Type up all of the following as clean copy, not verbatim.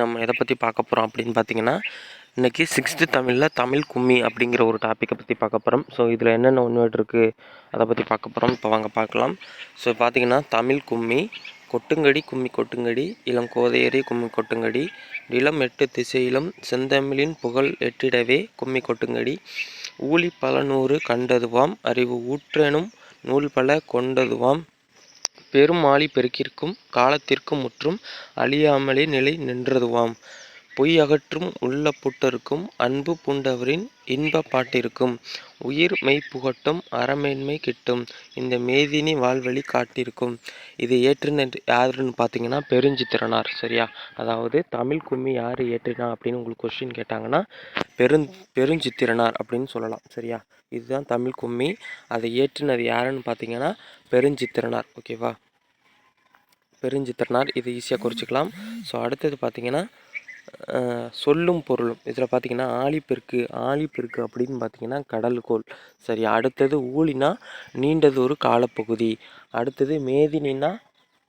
நம்ம எதை பற்றி பார்க்க போகிறோம் அப்படின்னு பார்த்தீங்கன்னா, இன்றைக்கி 6th தமிழில் தமிழ் கும்மி அப்படிங்கிற ஒரு டாப்பிக்கை பற்றி பார்க்க போகிறோம். ஸோ இதில் என்னென்ன ஒன்வேர்ட் இருக்குது அதை பற்றி பார்க்க போகிறோம். இப்போ வாங்க பார்க்கலாம். ஸோ பார்த்தீங்கன்னா, தமிழ் கும்மி, கொட்டுங்கடி கும்மி கொட்டுங்கடி, இளம் கோதையரே கும்மி கொட்டுங்கடி, நிலம் 8 திசையிலும் செந்தமிழின் புகழ் எட்டிடவே கும்மி கொட்டுங்கடி, ஊழி பல நூறு கண்டதுவாம், அறிவு ஊற்றெனும் நூல் பல கொண்டதுவாம், பெரும் ஆழி பெருக்கிற்கும் காலத்திற்கும் முற்றும் அழியாமலே நிலை நின்றதுவாம், பொய் அகற்றும் உள்ள புட்டருக்கும் அன்பு பூண்டவரின் இன்ப பாட்டிற்கும் உயிர் மெய் புகட்டும் அறமேன்மை கிட்டும் இந்த மேதினி வாழ்வழி காட்டிருக்கும். இதை ஏற்றுன யாருன்னு பார்த்தீங்கன்னா பெருஞ்சித்திரனார். சரியா, அதாவது தமிழ் கும்மி யார் ஏற்றினா அப்படின்னு உங்களுக்கு கொஸ்டின் கேட்டாங்கன்னா பெருஞ்சித்திரனார் அப்படின்னு சொல்லலாம். சரியா, இதுதான் தமிழ் கும்மி. அதை ஏற்றினது யாருன்னு பார்த்தீங்கன்னா பெருஞ்சித்திரனார். ஓகேவா, பெருஞ்சித்திரனார். இது ஈஸியாக குறிச்சிக்கலாம். ஸோ அடுத்தது பார்த்தீங்கன்னா சொல்லும் பொருளும். இதில் பார்த்தீங்கன்னா ஆழிப்பெருக்கு அப்படின்னு பார்த்தீங்கன்னா கடல்கோள். சரி, அடுத்தது ஊழினா நீண்டது ஒரு காலப்பகுதி, அடுத்தது மேதினா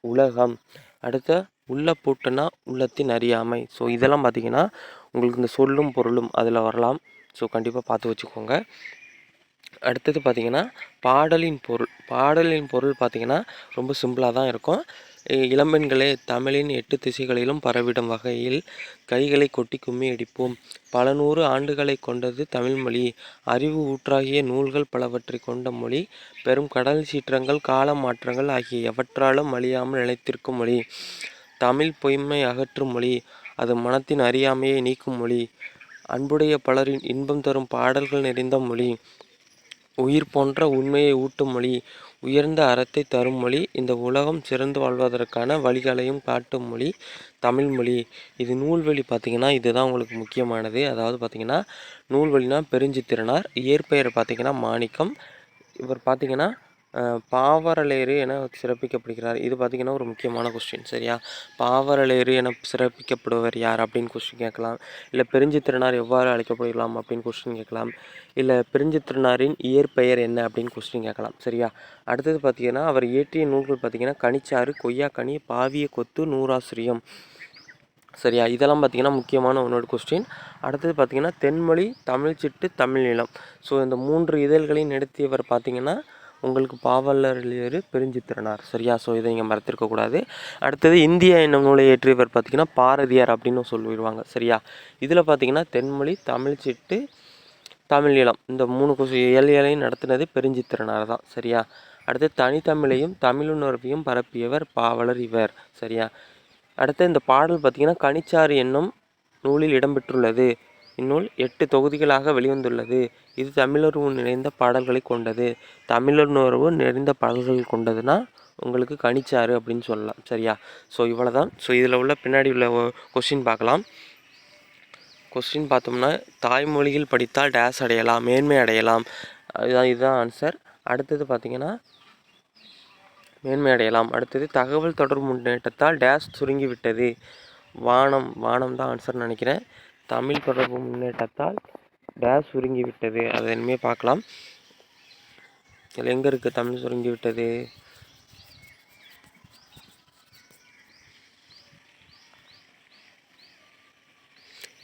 உலகம், அடுத்த உள்ள பூட்டுனா உள்ளத்தின் அறியாமை. ஸோ இதெல்லாம் பார்த்தீங்கன்னா உங்களுக்கு இந்த சொல்லும் பொருளும் அதில் வரலாம். ஸோ கண்டிப்பாக பார்த்து வச்சுக்கோங்க. அடுத்தது பார்த்திங்கன்னா பாடலின் பொருள் பார்த்திங்கன்னா ரொம்ப சிம்பிளாக தான் இருக்கும். இளம்பெண்களே, தமிழின் 8 திசைகளிலும் பரவிடும் வகையில் கைகளை கொட்டி கும்மி அடிப்போம். பல நூறு ஆண்டுகளை கொண்டது தமிழ்மொழி, அறிவு ஊற்றாகிய நூல்கள் பலவற்றை கொண்ட மொழி, பெரும் கடல் சீற்றங்கள் கால மாற்றங்கள் ஆகிய எவற்றாலும் அழியாமல் நிலைத்திருக்கும் மொழி, தமிழ் பொய்மை அகற்றும் மொழி, அது மனத்தின் அறியாமையை நீக்கும் மொழி, அன்புடைய பலரின் இன்பம் தரும் பாடல்கள் நிறைந்த மொழி, உயிர் போன்ற உண்மையை ஊட்டும் மொழி, உயர்ந்த அறத்தை தரும் மொழி, இந்த உலகம் சிறந்து வாழ்வதற்கான வழிகளையும் காட்டும் மொழி தமிழ்மொழி. இது நூல்வழி பார்த்திங்கன்னா இதுதான் உங்களுக்கு முக்கியமானது. அதாவது பார்த்திங்கன்னா நூல்வழினா பெருஞ்சித்திரனார், இயற்பெயர் பார்த்திங்கன்னா மாணிக்கம். இவர் பார்த்திங்கன்னா பாவரலேறு என சிறப்பிக்கப்படுகிறார். இது பார்த்திங்கன்னா ஒரு முக்கியமான கொஸ்டின். சரியா, பாவரலேறு என சிறப்பிக்கப்படுவர் யார் அப்படின்னு கொஸ்டின் கேட்கலாம். இல்லை பெருஞ்சித்திரனார் எவ்வாறு அழைக்கப்படுகலாம் அப்படின்னு கொஸ்டின் கேட்கலாம். இல்லை பெருஞ்சித்திரனாரின் இயற்பெயர் என்ன அப்படின்னு கொஸ்டின் கேட்கலாம். சரியா, அடுத்தது பார்த்திங்கன்னா அவர் இயற்றிய நூல்கள் பார்த்திங்கன்னா கனிச்சாறு, கொய்யாக்கனி, பாவிய கொத்து, நூறாசிரியம். சரியா, இதெல்லாம் பார்த்திங்கன்னா முக்கியமான ஒன்னோட கொஸ்டின். அடுத்தது பார்த்திங்கன்னா தென்மொழி, தமிழ் சிட்டு, தமிழ் நிலம். ஸோ இந்த 3 இதழ்களையும் நடத்தியவர் பார்த்திங்கன்னா உங்களுக்கு பாவலரேறு பெருஞ்சித்திரனார். சரியா, ஸோ இதை நீங்கள் மறத்திருக்கக்கூடாது. அடுத்தது இந்தியா என்னும் நூலை ஏற்றியவர் பார்த்திங்கன்னா பாரதியார் அப்படின்னு சொல்லிடுவாங்க. சரியா, இதில் பார்த்திங்கன்னா தென்மொழி, தமிழ் சிட்டு, தமிழ் நிலம் இந்த 3 ஏழையும் நடத்தினது பெருஞ்சித்திரனார் தான். சரியா, அடுத்து தனித்தமிழையும் தமிழுணர்வையும் பரப்பியவர் பாவலர் இவர். சரியா, அடுத்து இந்த பாடல் பார்த்திங்கன்னா கனிச்சாறு என்னும் நூலில் இடம்பெற்றுள்ளது. இந்நூல் 8 தொகுதிகளாக வெளிவந்துள்ளது. இது தமிழுணர்வு நிறைந்த பாடல்களை கொண்டது. தமிழுணர்வு நிறைந்த பாடல்கள் கொண்டதுன்னா உங்களுக்கு கனிச்சாறு அப்படின்னு சொல்லலாம். சரியா, ஸோ இவ்வளோ தான். ஸோ இதில் உள்ள பின்னாடி உள்ள கொஸ்டின் பார்க்கலாம். கொஸ்டின் பார்த்தோம்னா தாய்மொழியில் படித்தால் டேஸ் அடையலாம், மேன்மை அடையலாம். இதுதான் ஆன்சர். அடுத்தது பார்த்திங்கன்னா மேன்மை அடையலாம். அடுத்தது தகவல் தொடர்பு முன்னேற்றத்தால் டேஸ் சுருங்கிவிட்டது. வானம் தான் ஆன்சர் நினைக்கிறேன். தமிழ் தொடர்பு முன்னேற்றத்தால் டேஸ் சுருங்கிவிட்டது. அதை இனிமேல் பார்க்கலாம். இதில் எங்கே இருக்குது தமிழ் சுருங்கிவிட்டது?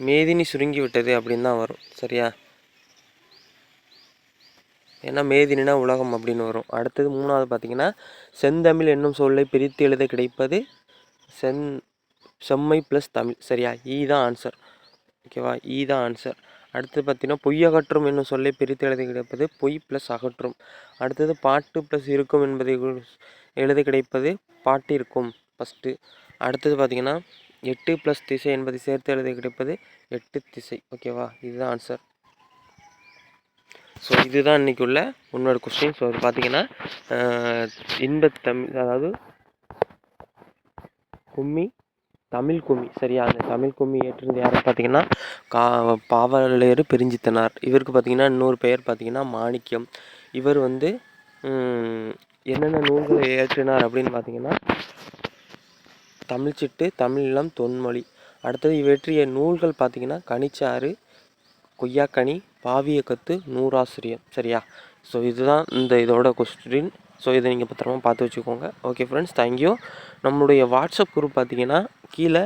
மேதினி சுருங்கிவிட்டது அப்படின்னு தான் வரும். சரியா, ஏன்னா மேதினா உலகம் அப்படின்னு வரும். அடுத்தது 3வது பார்த்திங்கன்னா செந்தமிழ் என்னும் சொல்லை பிரித்து எழுத கிடைப்பது செம்மை ப்ளஸ் தமிழ். சரியா, தான் ஆன்சர். ஓகேவா, தான் ஆன்சர். அடுத்தது பார்த்திங்கன்னா பொய் அகற்றும் என்னும் சொல்லை பிரித்து எழுத கிடைப்பது பொய் ப்ளஸ் அகற்றும். அடுத்தது பாட்டு ப்ளஸ் இருக்கும் என்பதை எழுத கிடைப்பது பாட்டு இருக்கும் ஃபஸ்ட்டு. அடுத்தது பார்த்திங்கன்னா 8 + திசை என்பதை சேர்த்து எழுத கிடைப்பது 8 திசை. ஓகேவா, இதுதான் ஆன்சர். ஸோ இதுதான் இன்றைக்கி உள்ள உன்னோட கொஸ்டின். ஸோ அது பார்த்திங்கன்னா இன்பத்தமிழ், அதாவது கும்மி, தமிழ் கும்மி. சரியா, அந்த தமிழ் கும்மி ஏற்றிருந்த யாரும் பார்த்திங்கன்னா பாவலரேறு பெருஞ்சித்திரனார். இவருக்கு பார்த்திங்கன்னா இன்னொரு பெயர் பார்த்திங்கன்னா மாணிக்கம். இவர் வந்து என்னென்ன நூல்களை ஏற்றினார் அப்படின்னு பார்த்திங்கன்னா தமிழ் சிட்டு, தமிழ் நிலம், தொன்மொழி. அடுத்தது இவற்றிய நூல்கள் பார்த்திங்கன்னா கனிச்சாறு, கொய்யாக்கனி, பாவிய கத்து, நூறாசிரியம். சரியா, ஸோ இதுதான் இதோட கொஸ்டின். ஸோ இதை நீங்கள் பத்திரமா பார்த்து வச்சுக்கோங்க. Okay friends, thank you. நம்மளுடைய வாட்ஸ்அப் குரூப் பார்த்திங்கன்னா கீழே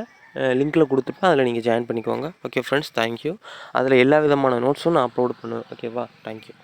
லிங்க்கில் கொடுத்துருப்பேன், அதில் நீங்கள் ஜாயின் பண்ணிக்கோங்க. Okay friends, thank you. அதில் எல்லா விதமான நோட்ஸும் நான் அப்லோட் பண்ணுவேன். ஓகேவா? தேங்க்யூ.